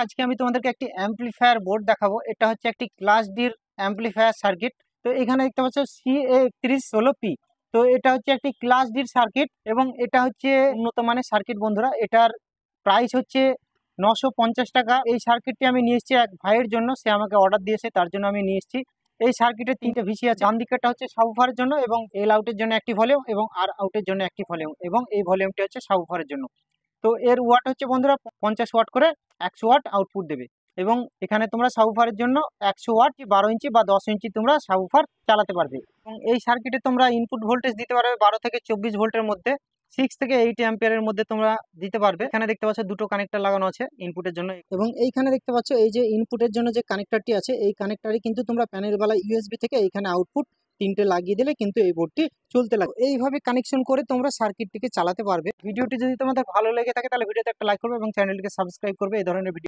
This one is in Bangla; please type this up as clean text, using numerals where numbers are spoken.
আজকে আমি তোমাদেরকে একটি অ্যাম্পলিফায়ার বোর্ড দেখাবো। এটা হচ্ছে একটি ক্লাস ডির অ্যাম্পলিফায়ার সার্কিট। তো এখানে দেখতে পাচ্ছ CA3116P। তো এটা হচ্ছে একটি ক্লাস ডির সার্কিট এবং এটা হচ্ছে উন্নত মানের সার্কিট বন্ধুরা। এটার প্রাইস হচ্ছে 950 টাকা। এই সার্কিটটি আমি নিয়ে এসেছি এক ভাইয়ের জন্য, সে আমাকে অর্ডার দিয়েছে, তার জন্য আমি নিয়ে এসেছি। এই সার্কিটে তিনটে ভিসি আছে। ডান দিকেরটা হচ্ছে সাবউফারের জন্য এবং এল আউটের জন্য একটি ভলিউম এবং আর আউটের জন্য একটি ভলিউম, এবং এই ভলিউমটি হচ্ছে সাবউফারের জন্য। তো এর ওয়াট হচ্ছে বন্ধুরা 50 ওয়াট করে 100 ওয়াট আউটপুট দেবে। এবং এখানে তোমরা সাবউফারের জন্য 100 ওয়াট 12 ইঞ্চি বা 10 ইঞ্চি তোমরা সাবউফার চালাতে পারবে। এবং এই সার্কিটে তোমরা ইনপুট ভোল্টেজ দিতে পারবে 12 থেকে 24 ভোল্টের মধ্যে, 6 থেকে 8 অ্যাম্পিয়ারের মধ্যে তোমরা দিতে পারবে। এখানে দেখতে পাচ্ছ দুটো কানেক্টর লাগানো আছে ইনপুটের জন্য, এবং এইখানে দেখতে পাচ্ছ এই যে ইনপুটের জন্য যে কানেক্টরটি আছে, এই কানেক্টরই কিন্তু তোমরা প্যানেল বেলা ইউএসবি থেকে এইখানে আউটপুট তিনটে লাগিয়ে দিলে কিন্তু এই বোর্ডটি চলতে লাগবে। এইভাবে কানেকশন করে তোমরা সার্কিটটিকে চালাতে পারবে। ভিডিওটি যদি তোমাদের ভালো লেগে থাকে তাহলে ভিডিওতে একটা লাইক করবে এবং চ্যানেলটিকে সাবস্ক্রাইব করবে এই ধরনের ভিডিও